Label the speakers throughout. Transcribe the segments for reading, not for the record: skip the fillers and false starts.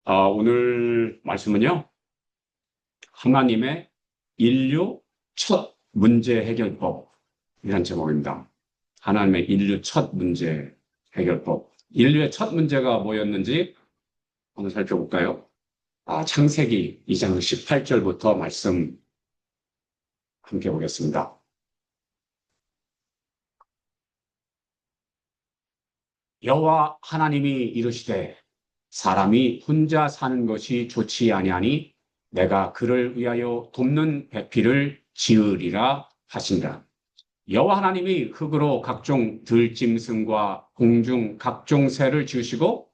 Speaker 1: 오늘 말씀은요, 하나님의 인류 첫 문제 해결법이라는 제목입니다. 하나님의 인류 첫 문제 해결법. 인류의 첫 문제가 뭐였는지 오늘 살펴볼까요? 창세기 2장 18절부터 말씀 함께 보겠습니다. 여호와 하나님이 이르시되 사람이 혼자 사는 것이 좋지 아니하니 내가 그를 위하여 돕는 배필을 지으리라 하신다. 여호와 하나님이 흙으로 각종 들짐승과 공중 각종 새를 지으시고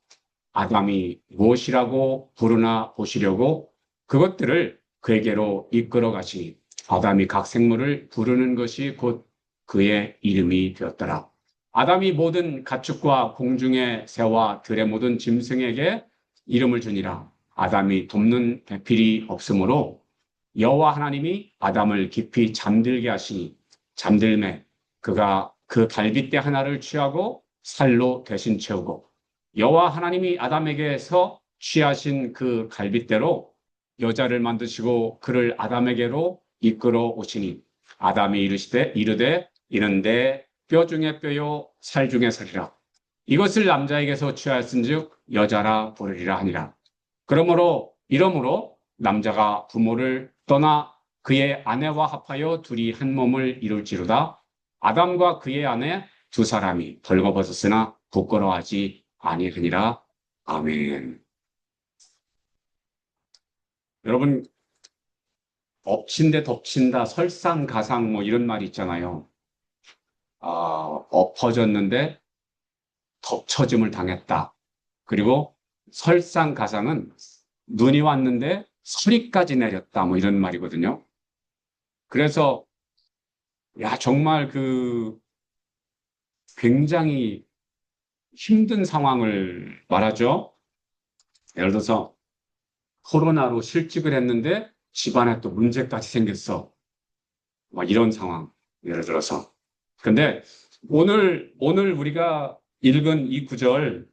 Speaker 1: 아담이 무엇이라고 부르나 보시려고 그것들을 그에게로 이끌어 가시니 아담이 각 생물을 부르는 것이 곧 그의 이름이 되었더라. 아담이 모든 가축과 공중의 새와 들의 모든 짐승에게 이름을 주니라. 아담이 돕는 배필이 없으므로 여호와 하나님이 아담을 깊이 잠들게 하시니 잠들매 그가 그 갈빗대 하나를 취하고 살로 대신 채우고 여호와 하나님이 아담에게서 취하신 그 갈빗대로 여자를 만드시고 그를 아담에게로 이끌어 오시니 아담이 이르되 이는 내 뼈 중에 뼈요 살 중에 살이라. 이것을 남자에게서 취하였은즉 여자라 부르리라 하니라. 이러므로 남자가 부모를 떠나 그의 아내와 합하여 둘이 한 몸을 이룰지로다. 아담과 그의 아내 두 사람이 벌거벗었으나 부끄러워하지 아니하니라. 아멘. 여러분, 엎친 데 덮친다, 설상가상 뭐 이런 말이 있잖아요. 엎어졌는데 덮쳐짐을 당했다. 그리고 설상가상은 눈이 왔는데 서리까지 내렸다. 뭐 이런 말이거든요. 그래서 정말 굉장히 힘든 상황을 말하죠. 예를 들어서 코로나로 실직을 했는데 집안에 또 문제까지 생겼어. 막 이런 상황. 예를 들어서. 근데 오늘 우리가 읽은 이 구절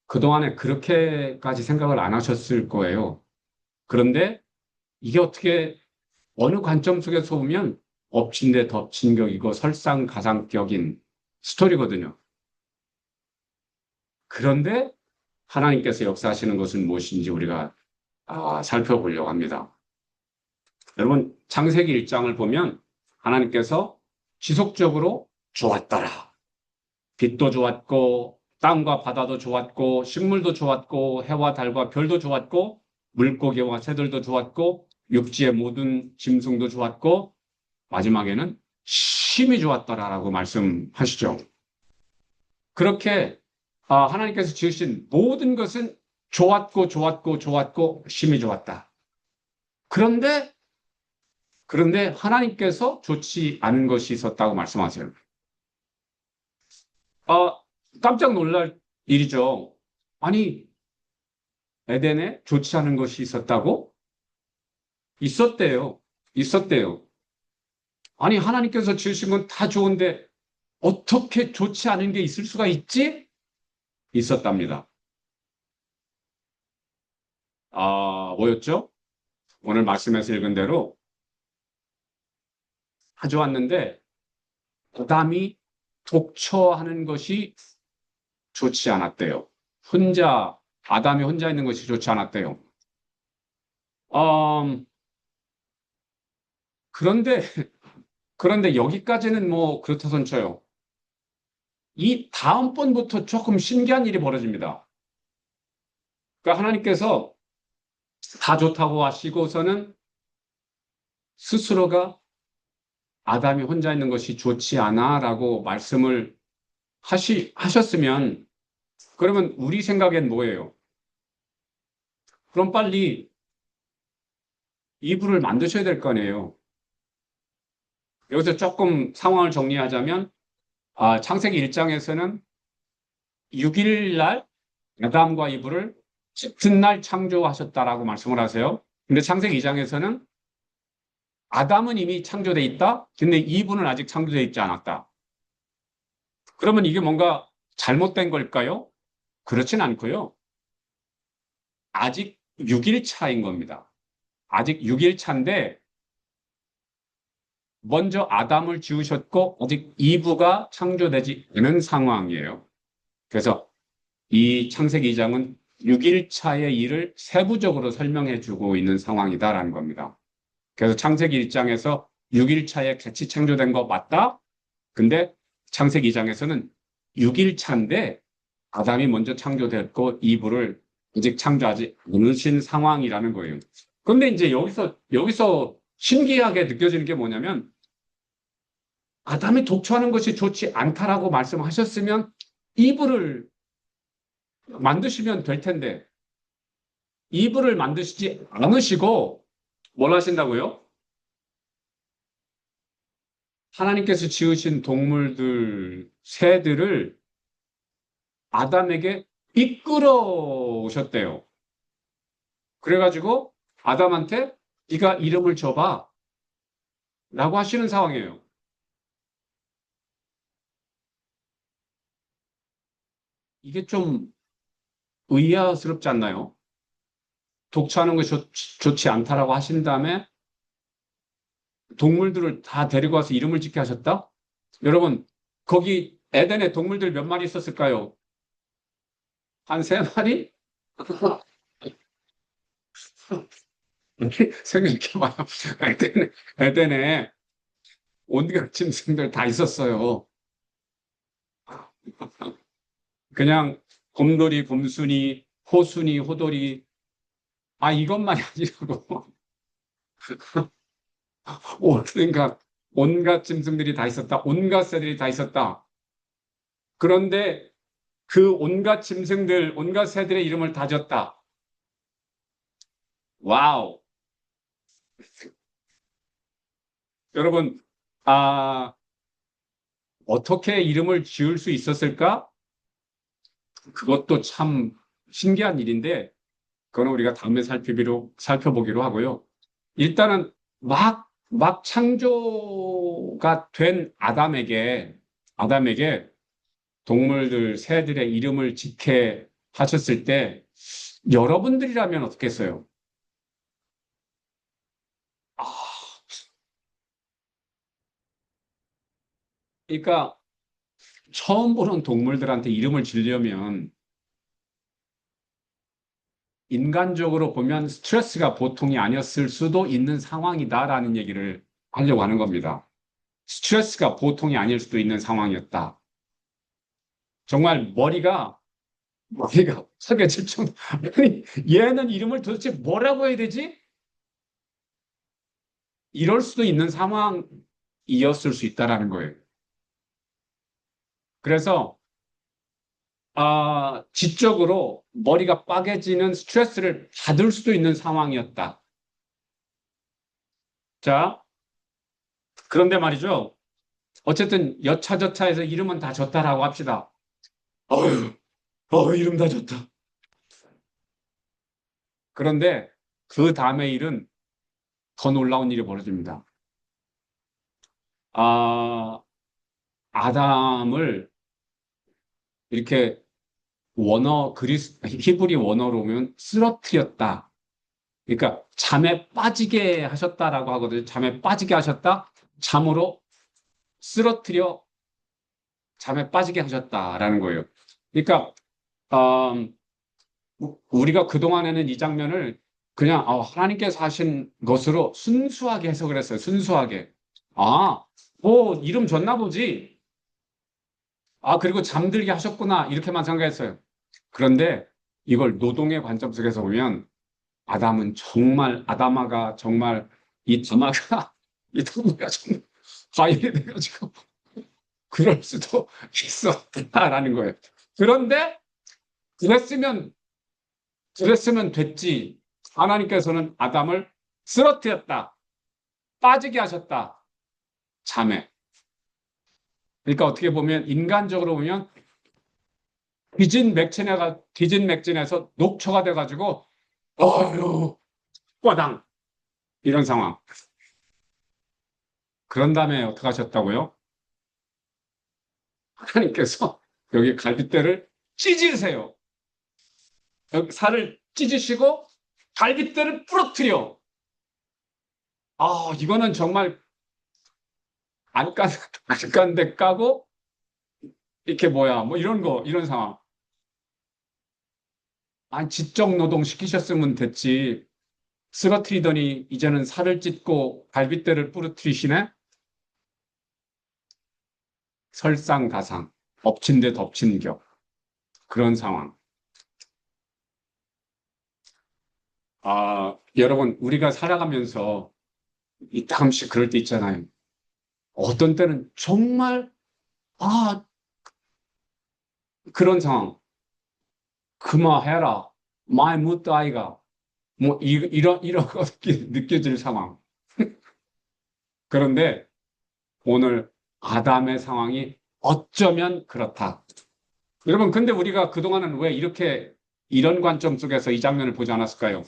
Speaker 1: 그동안에 그렇게까지 생각을 안 하셨을 거예요. 그런데 이게 어떻게 어느 관점 속에서 보면 엎친 데 덮친 격이고 설상가상격인 스토리거든요. 그런데 하나님께서 역사하시는 것은 무엇인지 우리가 살펴보려고 합니다. 여러분, 창세기 1장을 보면 하나님께서 지속적으로 좋았더라. 빛도 좋았고 땅과 바다도 좋았고 식물도 좋았고 해와 달과 별도 좋았고 물고기와 새들도 좋았고 육지의 모든 짐승도 좋았고 마지막에는 심히 좋았더라라고 말씀하시죠. 그렇게 하나님께서 지으신 모든 것은 좋았고 심히 좋았다. 그런데 하나님께서 좋지 않은 것이 있었다고 말씀하세요. 깜짝 놀랄 일이죠. 아니, 에덴에 좋지 않은 것이 있었다고? 있었대요. 아니, 하나님께서 지으신 건 다 좋은데 어떻게 좋지 않은 게 있을 수가 있지? 있었답니다. 뭐였죠? 오늘 말씀에서 읽은 대로 다 좋았는데 아담이 독처하는 것이 좋지 않았대요. 아담이 혼자 있는 것이 좋지 않았대요. 그런데, 그런데 여기까지는 뭐 그렇다 손 쳐요. 이 다음번부터 조금 신기한 일이 벌어집니다. 그러니까 하나님께서 다 좋다고 하시고서는 스스로가 아담이 혼자 있는 것이 좋지 않아 라고 말씀을 하셨으면 그러면 우리 생각엔 뭐예요? 그럼 빨리 이불을 만드셔야 될 거 아니에요. 여기서 조금 상황을 정리하자면 창세기 1장에서는 6일 날 아담과 이브를 짙은 날 창조하셨다라고 말씀을 하세요. 근데 창세기 2장에서는 아담은 이미 창조돼 있다. 근데 이브는 아직 창조돼 있지 않았다. 그러면 이게 뭔가 잘못된 걸까요? 그렇진 않고요. 아직 6일 차인 겁니다. 아직 6일 차인데 먼저 아담을 지으셨고 아직 이브가 창조되지 않은 상황이에요. 그래서 이 창세기 2장은 6일 차의 일을 세부적으로 설명해 주고 있는 상황이다라는 겁니다. 그래서 창세기 1장에서 6일 차에 같이 창조된 거 맞다? 근데 창세기 2장에서는 6일 차인데 아담이 먼저 창조됐고 이브를 아직 창조하지 않으신 상황이라는 거예요. 그런데 이제 여기서 신기하게 느껴지는 게 뭐냐면 아담이 독초하는 것이 좋지 않다라고 말씀하셨으면 이브를 만드시면 될 텐데 이브를 만드시지 않으시고 뭘 하신다고요? 하나님께서 지으신 동물들, 새들을 아담에게 이끌어 오셨대요. 그래가지고 아담한테 네가 이름을 줘봐 라고 하시는 상황이에요. 이게 좀 의아스럽지 않나요? 독처하는 것이 좋지 않다라고 하신 다음에 동물들을 다 데리고 와서 이름을 짓게 하셨다? 여러분, 거기 에덴에 동물들 몇 마리 있었을까요? 한 세 마리? 생각해봐요. 에덴에 온갖 짐승들 다 있었어요. 그냥 곰돌이, 곰순이, 호순이, 호돌이, 아, 이것만이 아니라고. 온갖, 온갖 짐승들이 다 있었다. 온갖 새들이 다 있었다. 그런데 그 온갖 짐승들, 온갖 새들의 이름을 다 졌다. 와우. 여러분, 아, 어떻게 이름을 지을 수 있었을까? 그것도 참 신기한 일인데, 그거는 우리가 다음에 살펴보기로 하고요. 일단은 막 창조가 된 아담에게 동물들, 새들의 이름을 짓게 하셨을 때, 여러분들이라면 어떻겠어요? 아, 그러니까 처음 보는 동물들한테 이름을 지으려면 인간적으로 보면 스트레스가 보통이 아니었을 수도 있는 상황이다라는 얘기를 하려고 하는 겁니다. 스트레스가 보통이 아닐 수도 있는 상황이었다. 정말 머리가 서개질 정도. 아니, 얘는 이름을 도대체 뭐라고 해야 되지? 이럴 수도 있는 상황이었을 수 있다라는 거예요. 그래서 지적으로 머리가 빠개지는 스트레스를 받을 수도 있는 상황이었다. 자, 그런데 말이죠. 어쨌든 여차저차해서 이름은 다 졌다라고 합시다. 어휴, 이름 다 졌다. 그런데 그 다음의 일은 더 놀라운 일이 벌어집니다. 아, 아담을 이렇게 히브리 원어로 보면 쓰러뜨렸다. 그러니까 잠에 빠지게 하셨다라고 하거든요. 잠에 빠지게 하셨다. 잠으로 쓰러뜨려 잠에 빠지게 하셨다라는 거예요. 그러니까 음, 우리가 그동안에는 이 장면을 그냥 하나님께서 하신 것으로 순수하게 해석을 했어요. 순수하게. 이름 줬나 보지. 그리고 잠들게 하셨구나. 이렇게만 생각했어요. 그런데 이걸 노동의 관점 속에서 보면 아다마가 정말 이 다마가 이 다마가 정말 과일이 돼가지고 그럴 수도 있었다라는 거예요. 그런데 그랬으면 됐지. 하나님께서는 아담을 쓰러뜨렸다. 빠지게 하셨다. 잠에. 그러니까 어떻게 보면 인간적으로 보면 뒤진 맥진에서 녹초가 돼가지고 어휴 꽈당 이런 상황. 그런 다음에 어떻게 하셨다고요? 하나님께서 여기 갈빗대를 찢으세요. 여기 살을 찢으시고 갈빗대를 부러뜨려. 이거는 정말 안 깐, 안 깐 데 까고, 이렇게 뭐야, 뭐 이런 거, 이런 상황. 아니, 지적 노동 시키셨으면 됐지. 쓰러뜨리더니 이제는 살을 찢고 갈빗대를 부러뜨리시네? 설상가상. 엎친 데 덮친 격. 그런 상황. 여러분, 우리가 살아가면서 가끔씩 그럴 때 있잖아요. 어떤 때는 정말, 아, 그런 상황. 그만해라. 말 못다이가. 뭐, 이런 거 느껴질 상황. 그런데 오늘 아담의 상황이 어쩌면 그렇다. 여러분, 근데 우리가 그동안은 왜 이렇게 이런 관점 속에서 이 장면을 보지 않았을까요?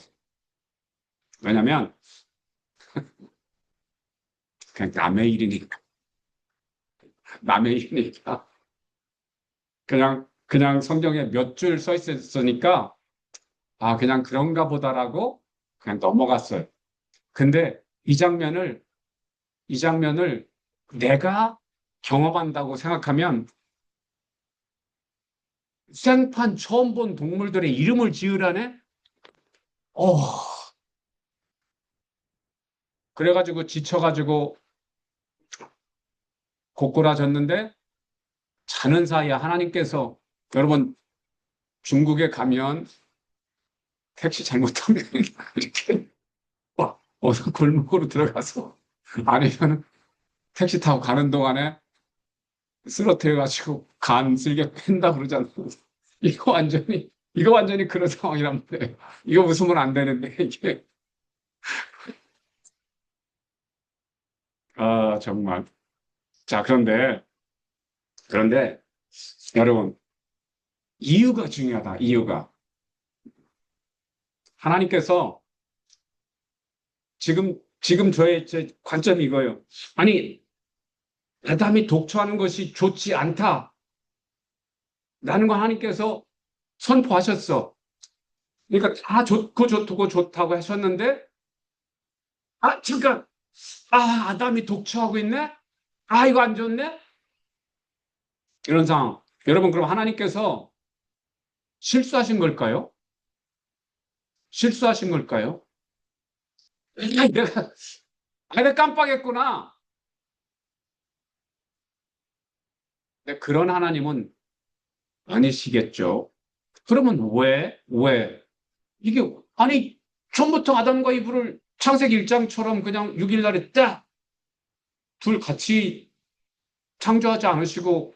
Speaker 1: 왜냐면, 그냥 남의 일이니까. 남의 일이니까. 그냥 성경에 몇 줄 써 있었으니까, 그냥 그런가 보다라고 그냥 넘어갔어요. 근데 이 장면을 내가 경험한다고 생각하면 생판 처음 본 동물들의 이름을 지으라네? 어, 그래가지고 지쳐가지고 고꾸라졌는데 자는 사이에 하나님께서 여러분 중국에 가면 택시 잘못하면 이렇게 어서 골목으로 들어가서 아니면 택시 타고 가는 동안에 쓰러뜨려가지고 간 쓸개 뺀다 그러잖아요. 이거 완전히 그런 상황이란 말이에요. 이거 웃으면 안 되는데, 이게. 정말. 자, 그런데, 여러분, 이유가 중요하다, 이유가. 하나님께서 지금 제 관점이 이거예요. 아니, 아담이 독초하는 것이 좋지 않다. 라는 거 하나님께서 선포하셨어. 그러니까 다 좋다고 하셨는데, 잠깐, 아담이 독초하고 있네? 이거 안 좋네? 이런 상황. 여러분, 그럼 하나님께서 실수하신 걸까요? 실수하신 걸까요? 내가 깜빡했구나. 네, 그런 하나님은 아니시겠죠. 그러면 왜? 아니, 처음부터 아담과 이브를 창세기 1장처럼 그냥 6일 날에 딱 둘 같이 창조하지 않으시고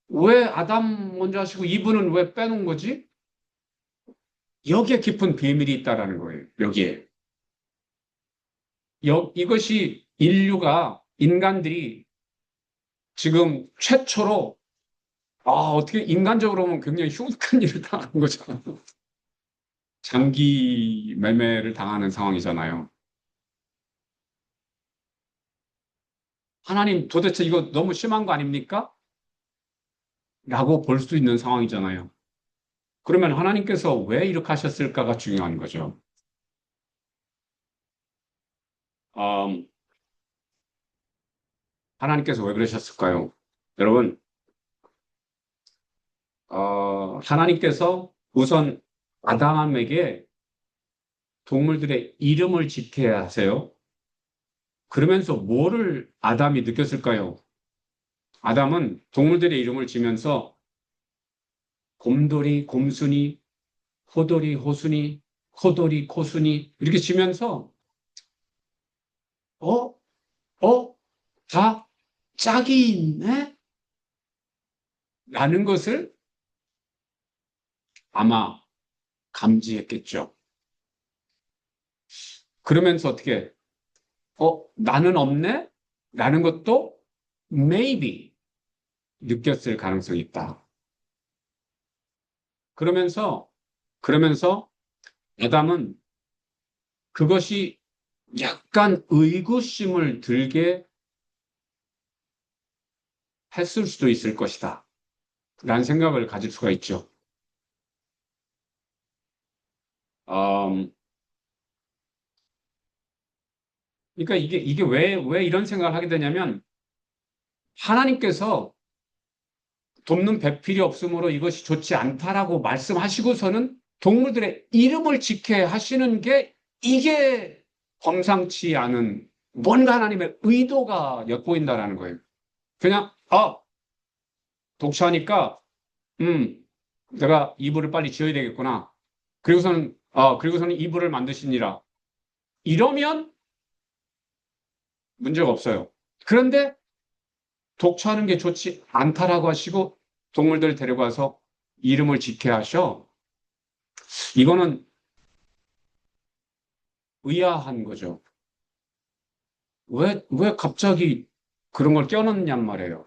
Speaker 1: 왜 아담 먼저 하시고 이브는 왜 빼놓은 거지? 여기에 깊은 비밀이 있다라는 거예요. 여기에. 이것이 인간들이 지금 최초로, 어떻게 인간적으로 보면 굉장히 흉측한 일을 당하는 거잖아요. 장기 매매를 당하는 상황이잖아요. 하나님 도대체 이거 너무 심한 거 아닙니까? 라고 볼 수 있는 상황이잖아요. 그러면 하나님께서 왜 이렇게 하셨을까가 중요한 거죠. 음, 하나님께서 왜 그러셨을까요? 여러분, 하나님께서 우선 아담에게 동물들의 이름을 짓게 하세요. 그러면서 뭐를 아담이 느꼈을까요? 아담은 동물들의 이름을 지면서 곰돌이, 곰순이, 호돌이, 호순이, 코돌이, 코순이 이렇게 지면서 어? 다 짝이 있네? 라는 것을 아마 감지했겠죠. 그러면서 어떻게 나는 없네? 라는 것도 maybe 느꼈을 가능성이 있다. 그러면서 아담은 그것이 약간 의구심을 들게 했을 수도 있을 것이다. 라는 생각을 가질 수가 있죠. 음, 그러니까 이게 왜 이런 생각을 하게 되냐면 하나님께서 돕는 배필이 없으므로 이것이 좋지 않다라고 말씀하시고서는 동물들의 이름을 지켜야 하시는 게 이게 범상치 않은 뭔가 하나님의 의도가 엿보인다라는 거예요. 그냥 독처하니까 내가 이불을 빨리 지어야 되겠구나. 그리고서는 이불을 만드시니라. 이러면 문제가 없어요. 그런데 독처하는 게 좋지 않다라고 하시고 동물들 데려가서 이름을 지켜야 하셔. 이거는 의아한 거죠. 왜 갑자기 그런 걸 껴넣냔 말이에요.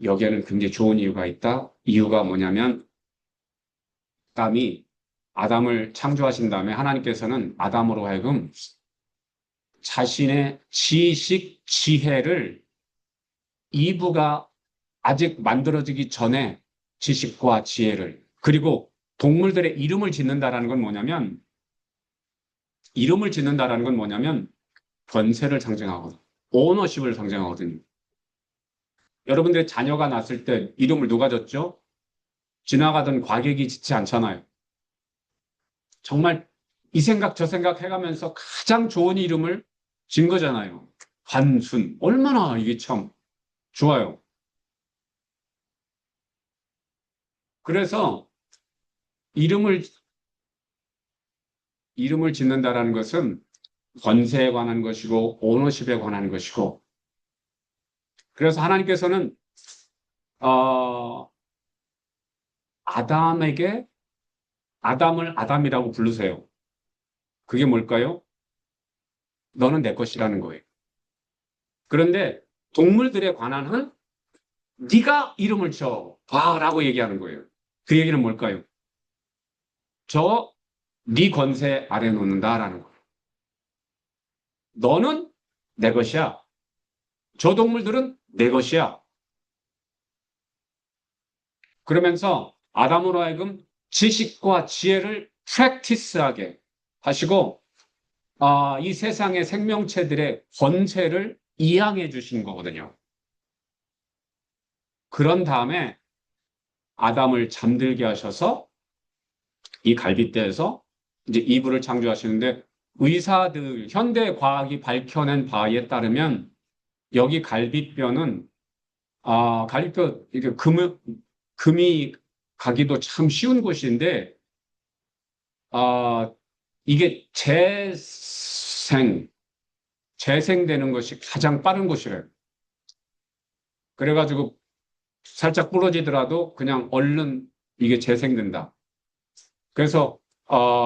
Speaker 1: 여기에는 굉장히 좋은 이유가 있다. 이유가 뭐냐면 아담을 창조하신 다음에 하나님께서는 아담으로 하여금 자신의 지식, 지혜를 이브가 아직 만들어지기 전에 지식과 지혜를 그리고 동물들의 이름을 짓는다라는 건 뭐냐면 권세를 상징하거든. 오너십을 상징하거든요. 여러분들의 자녀가 났을 때 이름을 누가 졌죠? 지나가던 과객이 짓지 않잖아요. 정말 이 생각 저 생각 해가면서 가장 좋은 이름을 진 거잖아요. 관순. 얼마나 이게 참 좋아요. 그래서 이름을 짓는다라는 것은 권세에 관한 것이고 오너십에 관한 것이고 그래서 하나님께서는 어, 아담에게 아담을 아담이라고 부르세요. 그게 뭘까요? 너는 내 것이라는 거예요. 그런데 동물들에 관한은 네가 이름을 줘 봐라고 얘기하는 거예요. 그 얘기는 뭘까요? 네 권세 아래 놓는다라는 거예요. 너는 내 것이야. 저 동물들은 내 것이야. 그러면서 아담으로 하여금 지식과 지혜를 프랙티스하게 하시고 이 세상의 생명체들의 권세를 이양해 주신 거거든요. 그런 다음에 아담을 잠들게 하셔서 이 갈빗대에서 이제 이브를 창조하시는데 현대 과학이 밝혀낸 바에 따르면 여기 갈빗뼈는 갈빗뼈 이게 금이 가기도 참 쉬운 곳인데 이게 재생되는 것이 가장 빠른 곳이래요. 그래가지고 살짝 부러지더라도 그냥 얼른 이게 재생된다. 그래서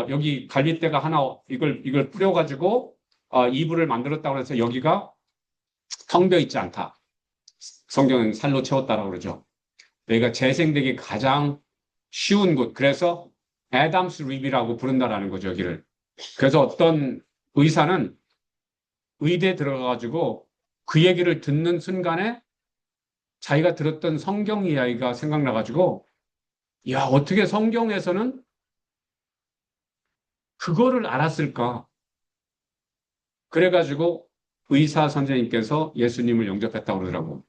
Speaker 1: 여기 갈빗대가 하나 이걸 뿌려가지고 이불을 만들었다고 해서 여기가 텅 비어 있지 않다. 성경은 살로 채웠다라고 그러죠. 여기가 재생되기 가장 쉬운 곳. 그래서 애담스 립이라고 부른다라는 거죠, 여기를. 그래서 어떤 의사는 의대에 들어가가지고 그 얘기를 듣는 순간에 자기가 들었던 성경 이야기가 생각나가지고 야, 어떻게 성경에서는 그거를 알았을까? 그래가지고 의사 선생님께서 예수님을 영접했다고 그러더라고.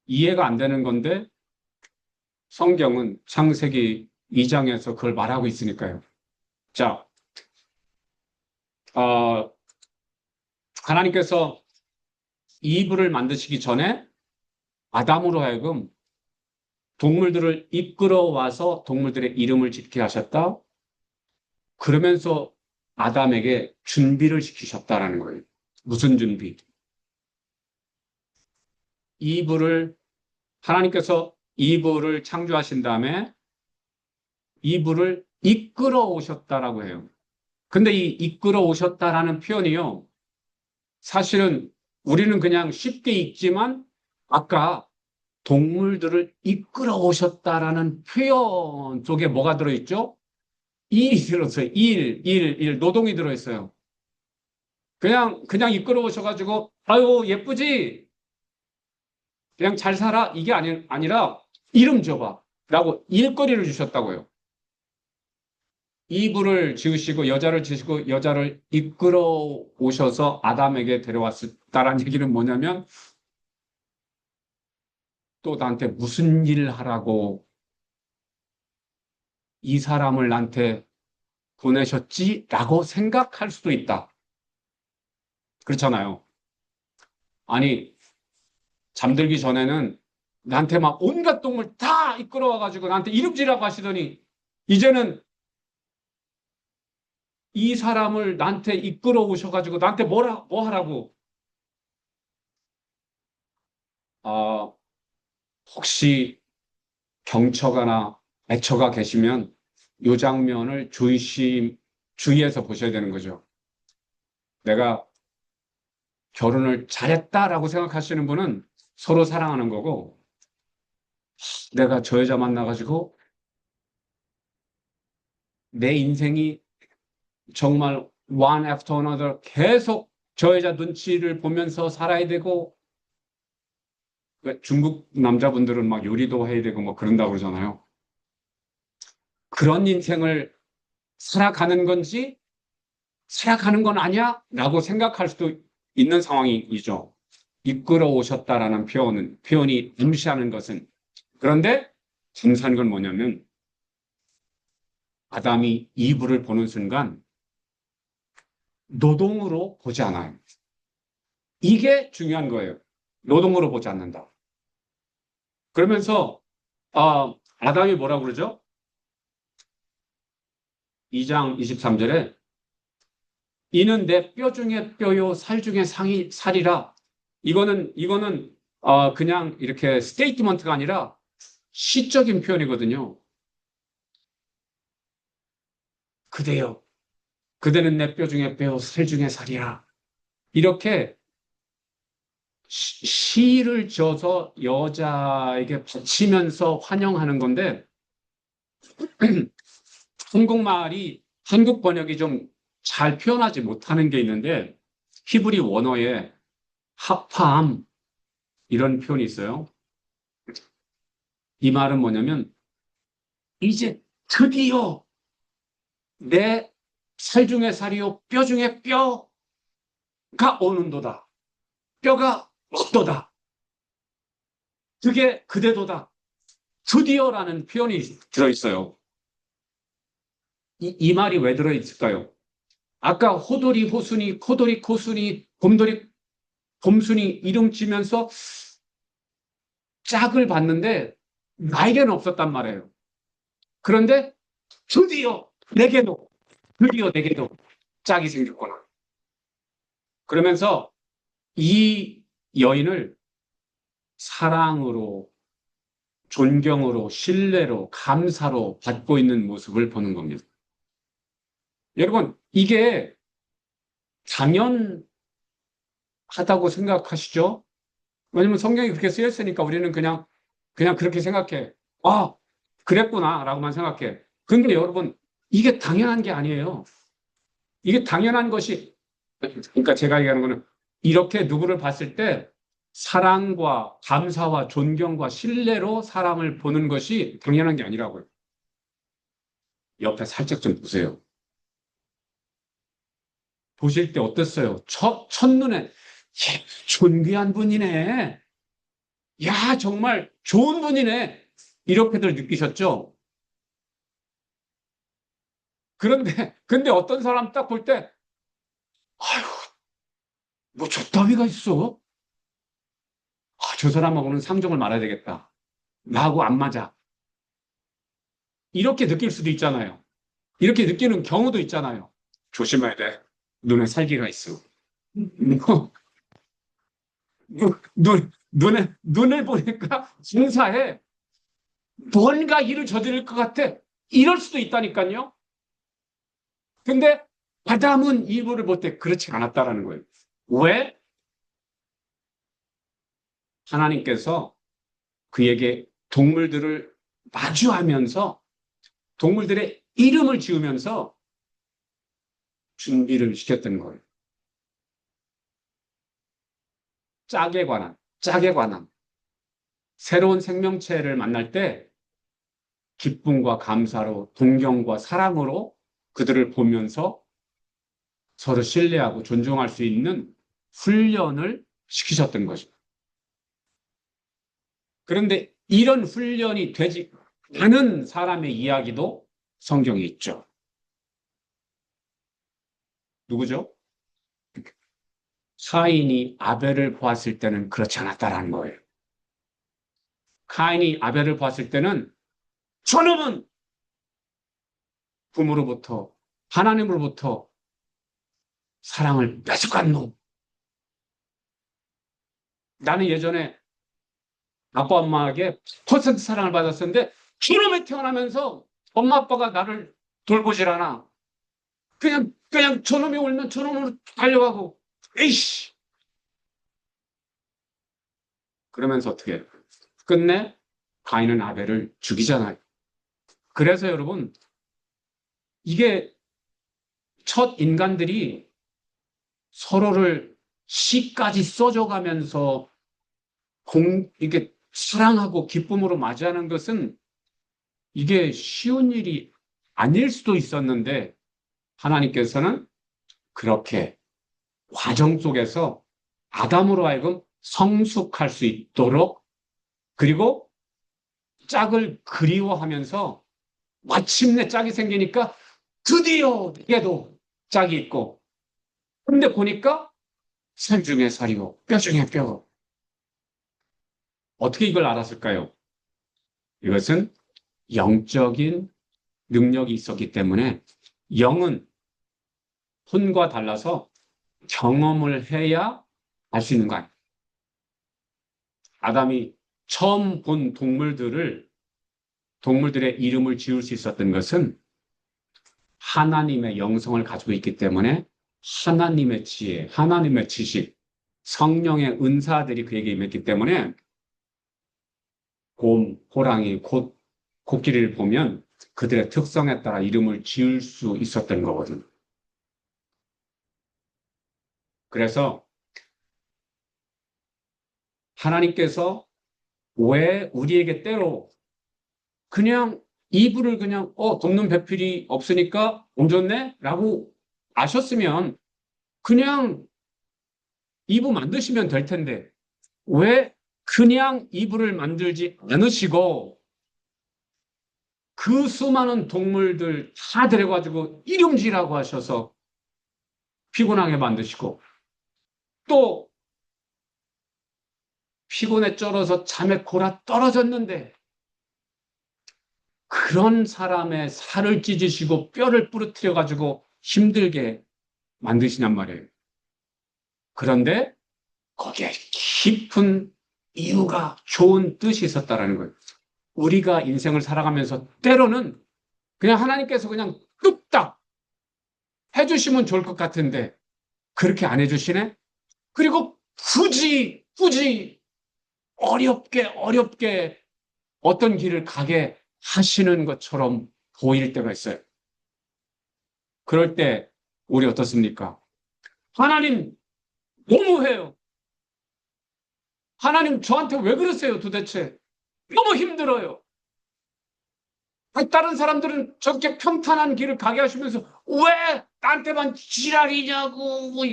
Speaker 1: 이해가 안 되는 건데 성경은 창세기 2장에서 그걸 말하고 있으니까요. 자, 어, 하나님께서 이브를 만드시기 전에 아담으로 하여금 동물들을 이끌어와서 동물들의 이름을 짓게 하셨다. 그러면서 아담에게 준비를 시키셨다라는 거예요. 무슨 준비? 이브를 하나님께서 이브를 창조하신 다음에 이브를 이끌어 오셨다라고 해요. 근데 이 이끌어 오셨다라는 표현이요. 사실은 우리는 그냥 쉽게 읽지만 아까 동물들을 이끌어 오셨다라는 표현 속에 뭐가 들어있죠? 일이 들었어요. 노동이 들어있어요. 그냥 이끌어 오셔가지고, 아유, 예쁘지? 그냥 잘 살아? 이게 아니라, 이름 줘봐. 라고 일거리를 주셨다고요. 이브를 지으시고 여자를 지으시고 여자를 이끌어 오셔서 아담에게 데려왔다라는 얘기는 뭐냐면 또 나한테 무슨 일을 하라고 이 사람을 나한테 보내셨지라고 생각할 수도 있다. 그렇잖아요. 아니, 잠들기 전에는 나한테 막 온갖 동물 다 이끌어와가지고 나한테 이름지라고 하시더니 이제는 이 사람을 나한테 이끌어 오셔가지고 나한테 뭐 하라고. 아, 혹시 경처가나 애처가 계시면 이 장면을 주의해서 보셔야 되는 거죠. 내가 결혼을 잘했다라고 생각하시는 분은 서로 사랑하는 거고, 내가 저 여자 만나가지고 내 인생이 정말 one after another 계속 저 여자 눈치를 보면서 살아야 되고, 왜 중국 남자분들은 막 요리도 해야 되고 뭐 그런다고 그러잖아요. 그런 인생을 살아가는 건지 살아가는 건 아니야? 라고 생각할 수도 있는 상황이죠. 이끌어 오셨다라는 표현이 암시하는 것은. 그런데 중요한 건 뭐냐면 아담이 이브를 보는 순간 노동으로 보지 않아요. 이게 중요한 거예요. 노동으로 보지 않는다. 그러면서 아담이 뭐라고 그러죠? 2장 23절에 이는 내 뼈 중에 뼈요 살 중에 살이라. 이거는 그냥 이렇게 스테이트먼트가 아니라 시적인 표현이거든요. 그대여, 그대는 내 뼈 중에 뼈요 살 중에 살이라. 이렇게 시를 지어서 여자에게 바치면서 환영하는 건데 한국 번역이 좀 잘 표현하지 못하는 게 있는데 히브리 원어에 하팜 이런 표현이 있어요. 이 말은 뭐냐면 이제 드디어 내 살 중에 살이요 뼈 중에 뼈가 오는도다. 뼈가 없도다. 그게 그대도다. 드디어라는 표현이 들어있어요. 이 말이 왜 들어있을까요? 아까 호돌이, 호순이, 코돌이, 코순이, 곰돌이, 곰순이 이름 지면서 짝을 봤는데 나에게는 없었단 말이에요. 그런데 드디어 내게도 짝이 생겼구나. 그러면서 이 여인을 사랑으로, 존경으로, 신뢰로, 감사로 받고 있는 모습을 보는 겁니다. 여러분, 이게 당연하다고 생각하시죠? 왜냐면 성경이 그렇게 쓰였으니까 우리는 그냥 그렇게 생각해. 아, 그랬구나, 라고만 생각해. 근데 여러분, 이게 당연한 게 아니에요. 이게 당연한 것이, 그러니까 제가 얘기하는 거는 이렇게 누구를 봤을 때 사랑과 감사와 존경과 신뢰로 사람을 보는 것이 당연한 게 아니라고요. 옆에 살짝 좀 보세요. 보실 때 어땠어요? 첫눈에, 존귀한 분이네. 야, 정말 좋은 분이네. 이렇게들 느끼셨죠? 근데 어떤 사람 딱 볼 때, 아유, 뭐 저따위가 있어? 저 사람하고는 상종을 말아야 되겠다. 나하고 안 맞아. 이렇게 느낄 수도 있잖아요. 이렇게 느끼는 경우도 있잖아요. 조심해야 돼. 눈에 살기가 있어. 뭐, 눈을 보니까 중사에 뭔가 일을 저지를 것 같아. 이럴 수도 있다니까요. 근데 아담은 이브를 볼 때 그렇지 않았다라는 거예요. 왜? 하나님께서 그에게 동물들을 마주하면서 동물들의 이름을 지으면서 준비를 시켰던 거예요. 짝에 관한 새로운 생명체를 만날 때 기쁨과 감사로 동경과 사랑으로 그들을 보면서 서로 신뢰하고 존중할 수 있는 훈련을 시키셨던 거죠. 그런데 이런 훈련이 되지 않은 사람의 이야기도 성경에 있죠. 누구죠? 카인이 아벨을 보았을 때는 그렇지 않았다라는 거예요. 카인이 아벨을 보았을 때는 저놈은 부모로부터 하나님으로부터 사랑을 뺏어간 놈. 나는 예전에 아빠 엄마에게 퍼센트 사랑을 받았었는데 저놈이 태어나면서 엄마 아빠가 나를 돌보질 않아. 그냥 저놈이 울면 저놈으로 달려가고 에이씨. 그러면서 어떻게 해요? 끝내 가인은 아벨을 죽이잖아요. 그래서 여러분 이게 첫 인간들이 서로를 시까지 써줘가면서 이게 사랑하고 기쁨으로 맞이하는 것은 이게 쉬운 일이 아닐 수도 있었는데 하나님께서는 그렇게 과정 속에서 아담으로 하여금 성숙할 수 있도록 그리고 짝을 그리워하면서 마침내 짝이 생기니까 드디어 내게도 짝이 있고 근데 보니까 살 중에 살이고 뼈 중에 뼈. 어떻게 이걸 알았을까요? 이것은 영적인 능력이 있었기 때문에 영은 혼과 달라서 경험을 해야 알 수 있는 거 아니에요. 아담이 처음 본 동물들의 이름을 지을 수 있었던 것은 하나님의 영성을 가지고 있기 때문에 하나님의 지혜, 하나님의 지식, 성령의 은사들이 그에게 임했기 때문에 곰, 호랑이, 코끼리를 보면 그들의 특성에 따라 이름을 지을 수 있었던 거거든. 그래서 하나님께서 왜 우리에게 때로 그냥 이불을 그냥 돕는 배필이 없으니까 옮겼네? 라고 아셨으면 그냥 이불 만드시면 될 텐데 왜 그냥 이불을 만들지 않으시고 그 수많은 동물들 다 데려가지고 이름지라고 하셔서 피곤하게 만드시고 또 피곤에 쩔어서 잠에 골아 떨어졌는데 그런 사람의 살을 찢으시고 뼈를 부러뜨려 가지고 힘들게 만드시냔 말이에요. 그런데 거기에 깊은 이유가 좋은 뜻이 있었다라는 거예요. 우리가 인생을 살아가면서 때로는 그냥 하나님께서 그냥 뚝딱 해주시면 좋을 것 같은데 그렇게 안 해주시네? 그리고 굳이 어렵게 어떤 길을 가게 하시는 것처럼 보일 때가 있어요. 그럴 때 우리 어떻습니까? 하나님 너무해요. 하나님 저한테 왜 그러세요 도대체? 너무 힘들어요. 다른 사람들은 저렇게 평탄한 길을 가게 하시면서 왜 나한테만 지랄이냐고 뭐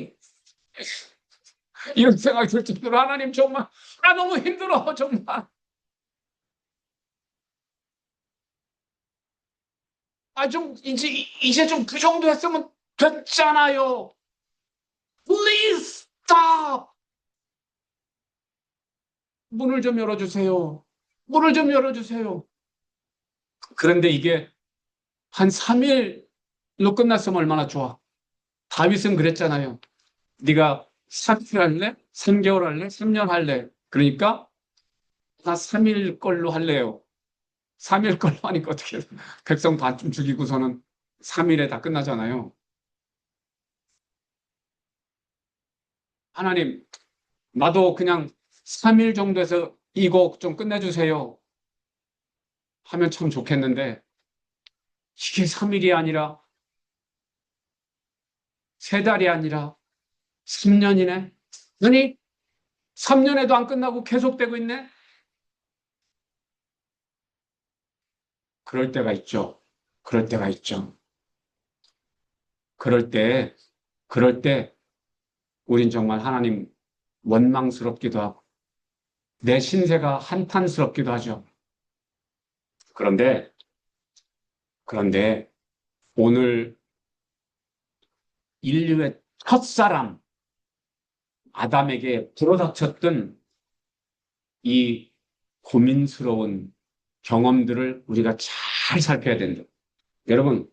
Speaker 1: 이런 생각이 들 정도로 하나님 정말 너무 힘들어 정말. 좀 이제 좀 그 정도 했으면 됐잖아요. Please stop. 문을 좀 열어주세요. 문을 좀 열어주세요. 그런데 이게 한 3일로 끝났으면 얼마나 좋아. 다윗은 그랬잖아요. 네가 3일 할래? 3개월 할래? 3년 할래? 그러니까 나 3일 걸로 할래요. 3일 걸로 하니까 어떻게 백성 다 좀 죽이고서는 3일에 다 끝나잖아요. 하나님, 나도 그냥 3일 정도에서 이거 좀 끝내주세요. 하면 참 좋겠는데 이게 3일이 아니라 3달이 아니라 3년이네. 아니, 3년에도 안 끝나고 계속되고 있네. 그럴 때가 있죠. 그럴 때가 있죠. 그럴 때 우린 정말 하나님 원망스럽기도 하고 내 신세가 한탄스럽기도 하죠. 그런데, 그런데 오늘 인류의 첫사람 아담에게 불어닥쳤던 이 고민스러운 경험들을 우리가 잘 살펴야 된다. 여러분,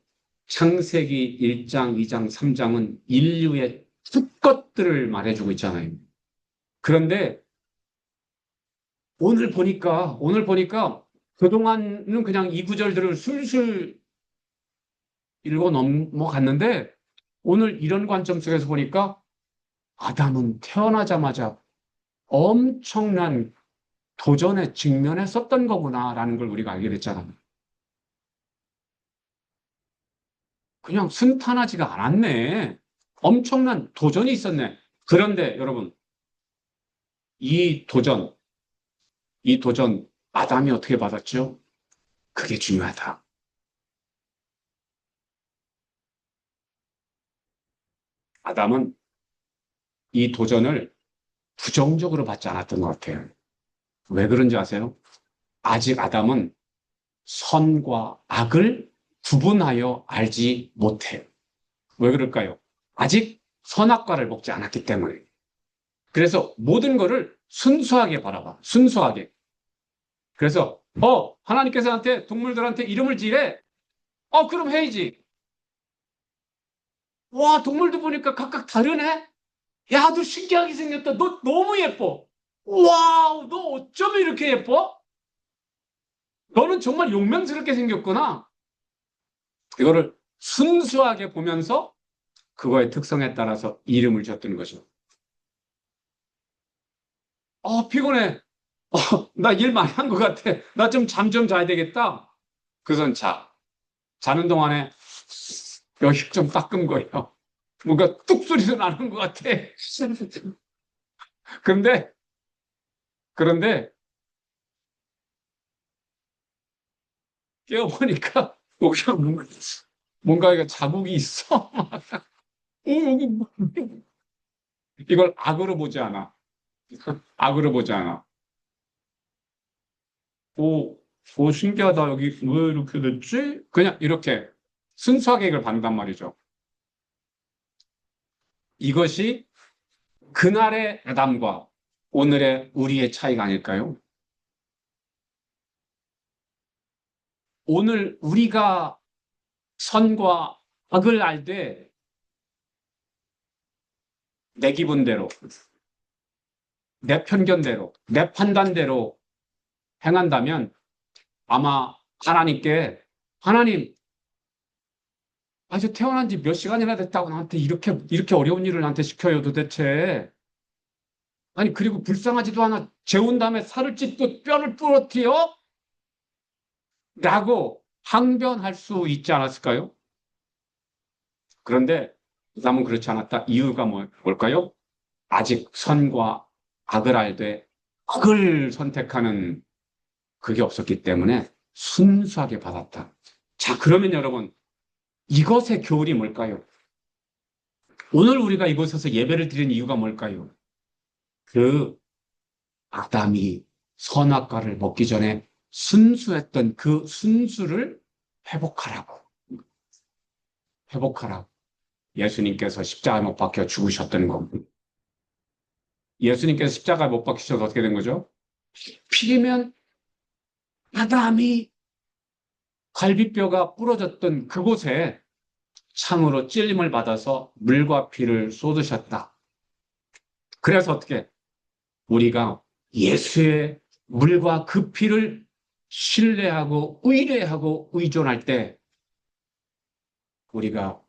Speaker 1: 창세기 1장, 2장, 3장은 인류의 수것들을 말해주고 있잖아요. 그런데 오늘 보니까 그동안은 그냥 이 구절들을 술술 읽어 넘어갔는데 오늘 이런 관점 속에서 보니까 아담은 태어나자마자 엄청난 도전에 직면했었던 거구나라는 걸 우리가 알게 됐잖아요. 그냥 순탄하지가 않았네. 엄청난 도전이 있었네. 그런데 여러분, 이 도전, 이 도전 아담이 어떻게 받았죠? 그게 중요하다. 아담은 이 도전을 부정적으로 받지 않았던 것 같아요. 왜 그런지 아세요? 아직 아담은 선과 악을 구분하여 알지 못해요. 왜 그럴까요? 아직 선악과를 먹지 않았기 때문에. 그래서 모든 거를 순수하게 바라봐. 순수하게. 그래서 하나님께서 한테 동물들한테 이름을 지래. 그럼 해야지. 와, 동물도 보니까 각각 다르네? 야, 너 신기하게 생겼다. 너 너무 예뻐. 와우, 너 어쩌면 이렇게 예뻐? 너는 정말 용맹스럽게 생겼구나. 이거를 순수하게 보면서 그거의 특성에 따라서 이름을 지었던 거죠. 피곤해. 나 일 많이 한 것 같아. 나 좀 잠 좀 자야 되겠다. 그선 자는 동안에 여기 좀 닦은 거예요. 뭔가 뚝 소리도 나는 것 같아. 근데, 그런데 깨어보니까 여기가 뭔가 이거 자국이 있어. 여기 이걸 악으로 보지 않아. 악으로 보지 않아. 오, 신기하다. 여기 왜 이렇게 됐지? 그냥 이렇게 순수하게 이걸 받는단 말이죠. 이것이 그날의 아담과 오늘의 우리의 차이가 아닐까요? 오늘 우리가 선과 악을 알 때 내 기분대로, 내 편견대로, 내 판단대로 행한다면 아마 하나님, 아주 태어난 지 몇 시간이나 됐다고 나한테 이렇게 어려운 일을 나한테 시켜요, 도대체. 아니, 그리고 불쌍하지도 않아. 재운 다음에 살을 찢고 뼈를 부러뜨려? 라고 항변할 수 있지 않았을까요? 그런데 부담은 그렇지 않았다. 이유가 뭘까요? 아직 선과 악을 알되 악을 선택하는 그게 없었기 때문에 순수하게 받았다. 자, 그러면 여러분, 이것의 교훈이 뭘까요? 오늘 우리가 이곳에서 예배를 드리는 이유가 뭘까요? 그 아담이 선악과를 먹기 전에 순수했던 그 순수를 회복하라고. 회복하라고. 예수님께서 십자가에 못 박혀 죽으셨던 거. 예수님께서 십자가에 못 박히셔서 어떻게 된 거죠? 피면 아담이 갈비뼈가 부러졌던 그곳에 창으로 찔림을 받아서 물과 피를 쏟으셨다. 그래서 어떻게 우리가 예수의 물과 그 피를 신뢰하고 의뢰하고 의존할 때 우리가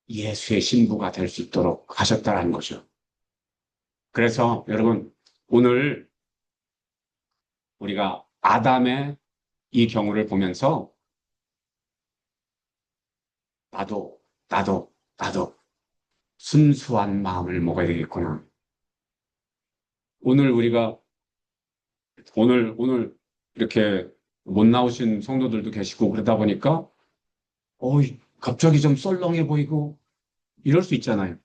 Speaker 1: 예수의 신부가 될 수 있도록 하셨다는 거죠. 그래서 여러분 오늘 우리가 아담의 이 경우를 보면서 나도 순수한 마음을 먹어야 되겠구나. 오늘 우리가 오늘 이렇게 못 나오신 성도들도 계시고 그러다 보니까 갑자기 좀 썰렁해 보이고 이럴 수 있잖아요.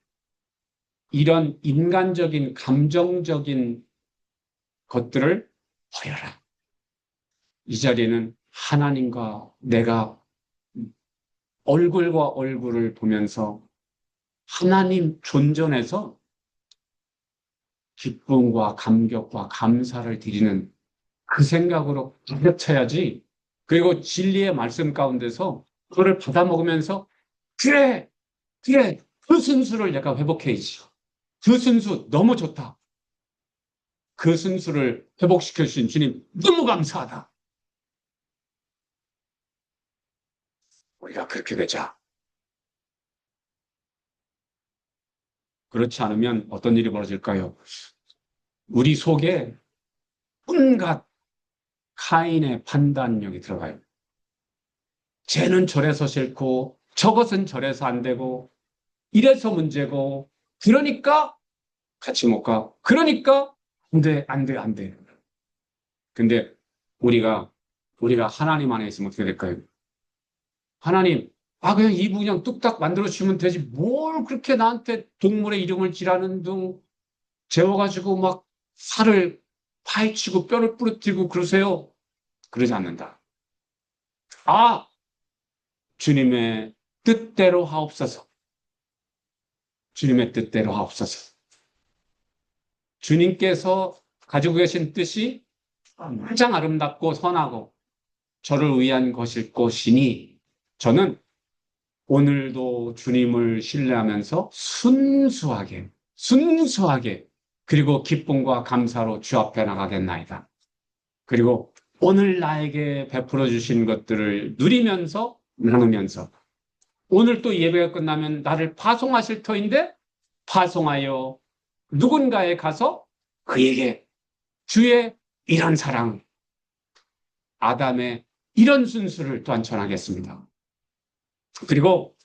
Speaker 1: 이런 인간적인 감정적인 것들을 버려라. 이 자리는 하나님과 내가 얼굴과 얼굴을 보면서 하나님 존전에서 기쁨과 감격과 감사를 드리는 그 생각으로 가득 차야지. 그리고 진리의 말씀 가운데서 그거를 받아 먹으면서 그래, 그래, 그 순수를 내가 회복해야지. 그 순수 너무 좋다. 그 순수를 회복시켜 주신 주님 너무 감사하다. 우리가 그렇게 되자. 그렇지 않으면 어떤 일이 벌어질까요? 우리 속에 온갖 카인의 판단력이 들어가요. 쟤는 저래서 싫고 저것은 저래서 안 되고 이래서 문제고 그러니까 같이 못 가. 그러니까 안 돼, 안 돼, 안 돼. 근데 우리가 하나님 안에 있으면 어떻게 될까요? 하나님, 그냥 이부 그냥 뚝딱 만들어 주시면 되지. 뭘 그렇게 나한테 동물의 이름을 지라는 둥 재워가지고 막 살을 파헤치고 뼈를 부러뜨리고 그러세요. 그러지 않는다. 아, 주님의 뜻대로 하옵소서. 주님의 뜻대로 하옵소서. 주님께서 가지고 계신 뜻이 가장 아름답고 선하고 저를 위한 것일 것이니 저는 오늘도 주님을 신뢰하면서 순수하게 그리고 기쁨과 감사로 주 앞에 나가겠나이다. 그리고 오늘 나에게 베풀어 주신 것들을 누리면서 나누면서 오늘 또 예배가 끝나면 나를 파송하실 터인데 파송하여 누군가에 가서 그에게 주의 이런 사랑, 아담의 이런 순수를 또한 전하겠습니다. 그리고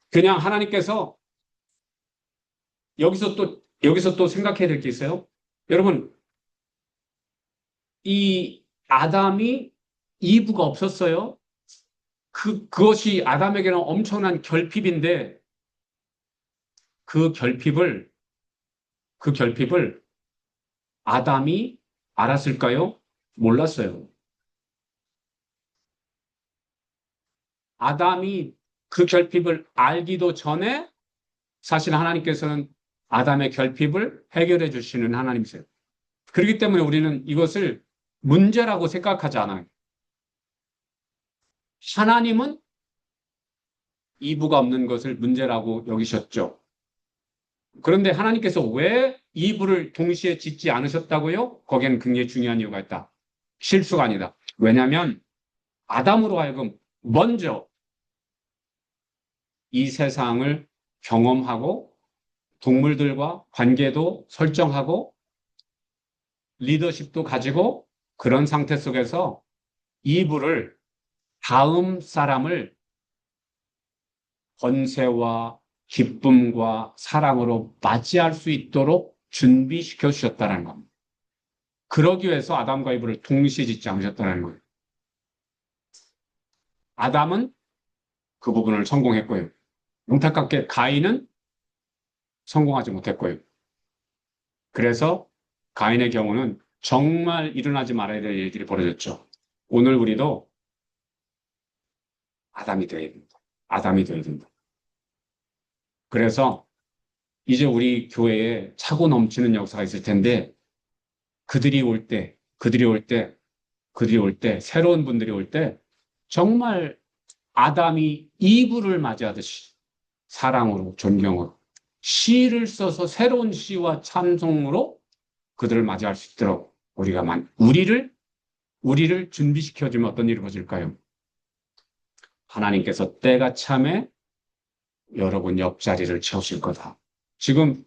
Speaker 1: 그냥 하나님께서 여기서 또 생각해야 될 게 있어요. 여러분, 이 아담이 이브가 없었어요. 그것이 아담에게는 엄청난 결핍인데 그 결핍을 아담이 알았을까요? 몰랐어요. 아담이 그 결핍을 알기도 전에 사실 하나님께서는 아담의 결핍을 해결해 주시는 하나님이세요. 그렇기 때문에 우리는 이것을 문제라고 생각하지 않아요. 하나님은 이브가 없는 것을 문제라고 여기셨죠. 그런데 하나님께서 왜 이브를 동시에 짓지 않으셨다고요? 거기에는 굉장히 중요한 이유가 있다. 실수가 아니다. 왜냐하면 아담으로 하여금 먼저 이 세상을 경험하고 동물들과 관계도 설정하고 리더십도 가지고 그런 상태 속에서 이브를 다음 사람을 권세와 기쁨과 사랑으로 맞이할 수 있도록 준비시켜 주셨다는 겁니다. 그러기 위해서 아담과 이브를 동시에 짓지 않으셨다는 거예요. 아담은 그 부분을 성공했고요. 안타깝게 가인은 성공하지 못했고요. 그래서 가인의 경우는 정말 일어나지 말아야 될 일들이 벌어졌죠. 오늘 우리도 아담이 되어야 된다. 아담이 되어야 된다. 그래서 이제 우리 교회에 차고 넘치는 역사가 있을 텐데 그들이 올 때, 새로운 분들이 올 때 정말 아담이 이브를 맞이하듯이 사랑으로, 존경으로 시를 써서 새로운 시와 찬송으로 그들을 맞이할 수 있도록 우리를 준비시켜주면 어떤 일이 벌어질까요? 하나님께서 때가 참에 여러분 옆자리를 채우실 거다. 지금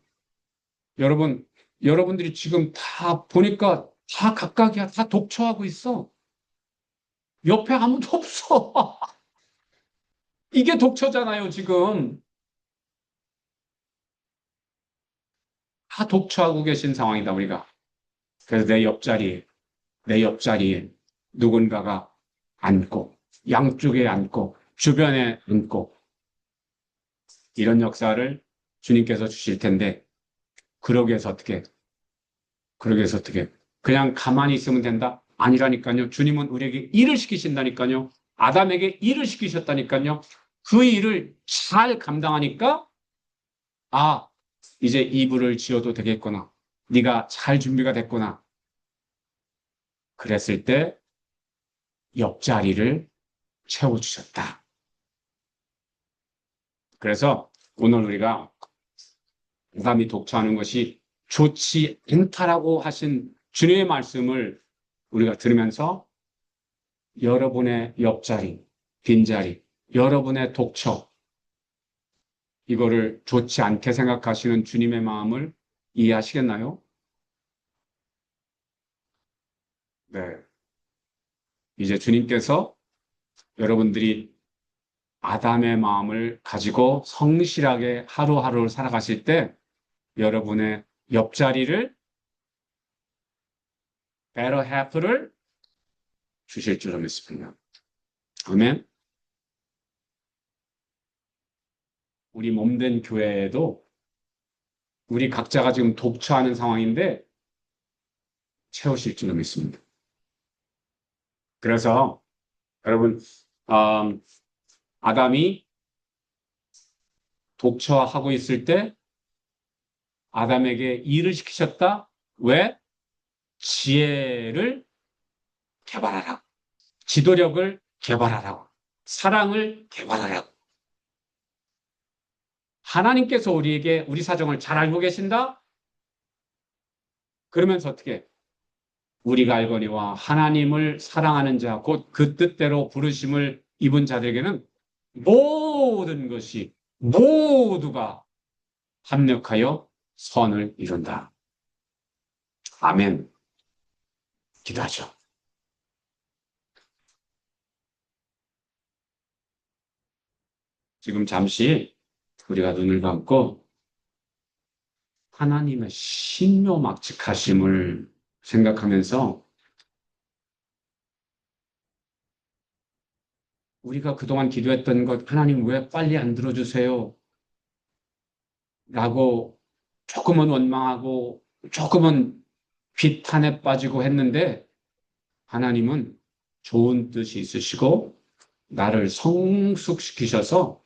Speaker 1: 여러분들이 지금 다 보니까 다 각각이야. 다 독처하고 있어. 옆에 아무도 없어. 이게 독처잖아요, 지금. 다 독처하고 계신 상황이다, 우리가. 그래서 내 옆자리에 누군가가 앉고, 양쪽에 앉고, 주변에 앉고, 이런 역사를 주님께서 주실 텐데, 그러기 위해서 어떻게, 그러기 위해서 어떻게, 그냥 가만히 있으면 된다? 아니라니까요. 주님은 우리에게 일을 시키신다니까요. 아담에게 일을 시키셨다니까요. 그 일을 잘 감당하니까, 아, 이제 이불을 지어도 되겠구나. 네가 잘 준비가 됐구나. 그랬을 때 옆자리를 채워주셨다. 그래서 오늘 우리가 아담이 독처하는 것이 좋지 않다라고 하신 주님의 말씀을 우리가 들으면서 여러분의 옆자리, 빈자리, 여러분의 독처, 이거를 좋지 않게 생각하시는 주님의 마음을 이해하시겠나요? 네. 이제 주님께서 여러분들이 아담의 마음을 가지고 성실하게 하루하루를 살아가실 때 여러분의 옆자리를 better half를 주실 줄로 믿습니다. 아멘. 우리 몸된 교회에도 우리 각자가 지금 독처하는 상황인데 채우실 줄로 믿습니다. 그래서 여러분, 아담이 독처하고 있을 때 아담에게 일을 시키셨다? 왜? 지혜를 개발하라고. 지도력을 개발하라고. 사랑을 개발하라고. 하나님께서 우리에게 우리 사정을 잘 알고 계신다? 그러면서 어떻게? 우리가 알거니와 하나님을 사랑하는 자, 곧 그 뜻대로 부르심을 입은 자들에게는 모든 것이 모두가 합력하여 선을 이룬다. 아멘. 기도하죠. 지금 잠시 우리가 눈을 감고 하나님의 신묘막측하심을 생각하면서 우리가 그동안 기도했던 것 하나님 왜 빨리 안 들어주세요? 라고 조금은 원망하고 조금은 비탄에 빠지고 했는데 하나님은 좋은 뜻이 있으시고 나를 성숙시키셔서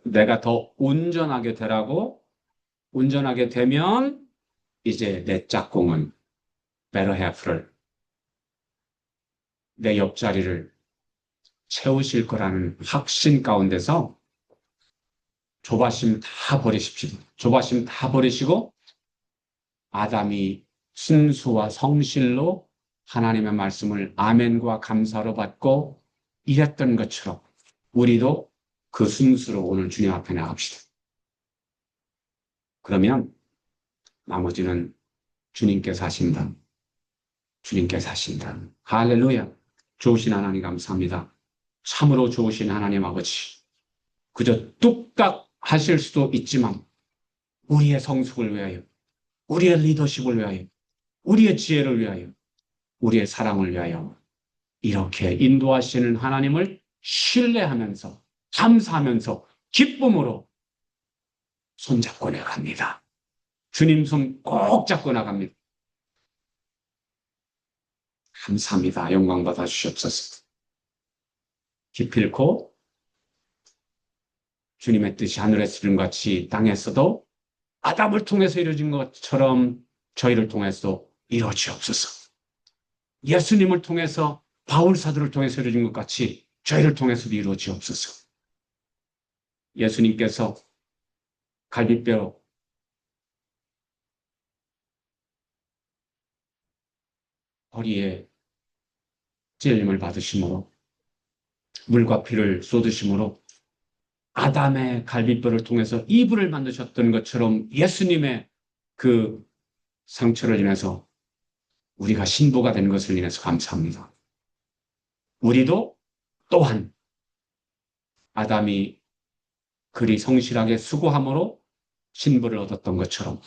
Speaker 1: 내가 더 운전하게 되면 이제 내 짝꿍은 better half를 내 옆자리를 채우실 거라는 확신 가운데서 조바심 다 버리십시오. 조바심 다 버리시고 아담이 순수와 성실로 하나님의 말씀을 아멘과 감사로 받고 이랬던 것처럼 우리도 그 순수로 오늘 주님 앞에 나갑시다. 그러면 나머지는 주님께서 하신다. 주님께서 하신다. 할렐루야. 좋으신 하나님 감사합니다. 참으로 좋으신 하나님 아버지. 그저 뚝딱 하실 수도 있지만 우리의 성숙을 위하여, 우리의 리더십을 위하여, 우리의 지혜를 위하여, 우리의 사랑을 위하여 이렇게 인도하시는 하나님을 신뢰하면서 감사하면서 기쁨으로 손잡고 나갑니다. 주님 손 꼭 잡고 나갑니다. 감사합니다. 영광 받아 주시옵소서. 기필코 주님의 뜻이 하늘에서 이룬 같이 땅에서도 아담을 통해서 이루어진 것처럼 저희를 통해서 이루어지옵소서. 예수님을 통해서 바울 사도를 통해서 이루어진 것 같이 저희를 통해서도 이루어지옵소서. 예수님께서 갈비뼈 허리에 찔림을 받으심으로 물과 피를 쏟으심으로 아담의 갈비뼈를 통해서 이불을 만드셨던 것처럼 예수님의 그 상처를 인해서 우리가 신부가 된 것을 인해서 감사합니다. 우리도 또한 아담이 그리 성실하게 수고함으로 신부를 얻었던 것처럼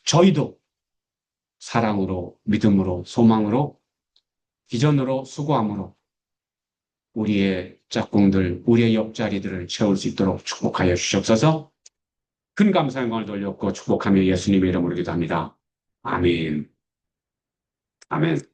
Speaker 1: 저희도 사랑으로, 믿음으로, 소망으로, 비전으로 수고함으로 우리의 짝꿍들, 우리의 옆자리들을 채울 수 있도록 축복하여 주시옵소서. 큰 감사 영광을 돌렸고 축복하며 예수님의 이름으로 기도합니다. 아멘. 아멘.